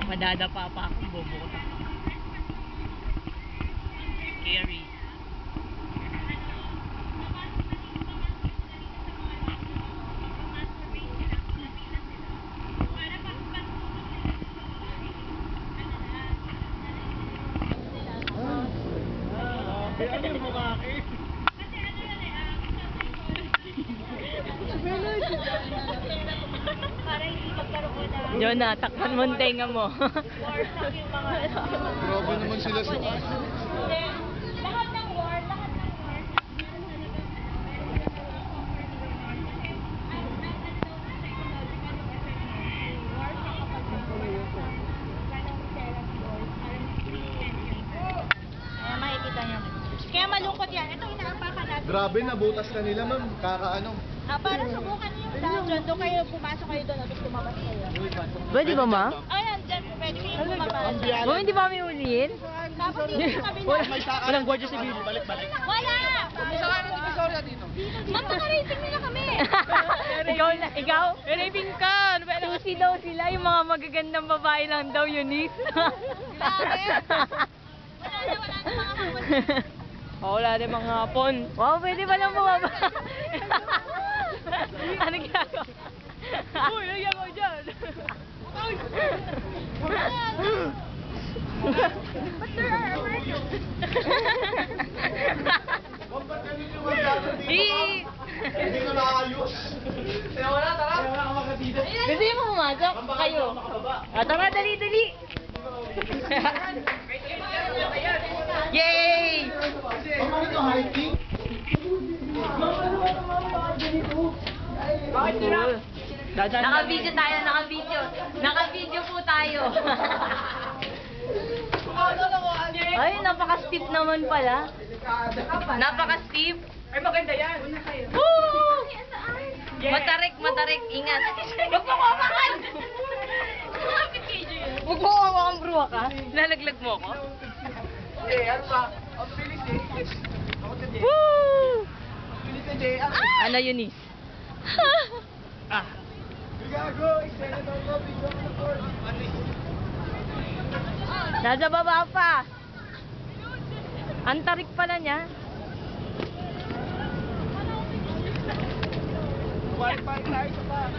Madadapa pa ako, bubukot ako. Scary. Jonah, takpan mo ang tenga mo. Grabe naman sila sa... Lahat ng war, lahat ng war. Kaya makikita niyo. Kaya malungkot yan. Ito inaapakan natin. Grabe, nabutas ka nila, ma'am. Kakaano. Para subukan niyo yung dungeon. Doon kayo, pumasok kayo doon. Tapos lumabas kayo. Pwede ba, ma? Ayan, dyan. Pwede kayong lumabas. Oh, hindi ba kami uliin? Tapos dito sa kabila. Walang gwardiya sa video. Wala! Ma'am, naka-rating nila kami. Ikaw? Raping ka! Ano ba? Susi daw sila, yung mga magagandang babae lang daw, Eunice. Grabe. Wala na mga kapatid. Oh, wala din mga hapon. Wow, pwede ba lang bumaba? Ano ginagawa? Uy, nagyan mo dyan! But there are emergencies. Hindi ko naayos. Gusto mo pumasok? Kayo. Tara, dali, dali! Yay! Ano ito, hiking? Cool. Naka-video tayo, naka-video. Naka-video po tayo. Ay, napaka-steep naman pala. Napaka-steep. Ay, maganda yan. Woo! Matarik, matarik. Ingat. Huwag mo kawakan! Huwag mo kawakan, bro, ka. Lalaglag mo ako. Ano ba? Ang bilis eh. Woo! Bilis na Jay. Ano, Eunice? Gago, eksena daw ko. Video ko na for. Nasa baba pa. Ang tarik pala niya. Balik tayo sa pa.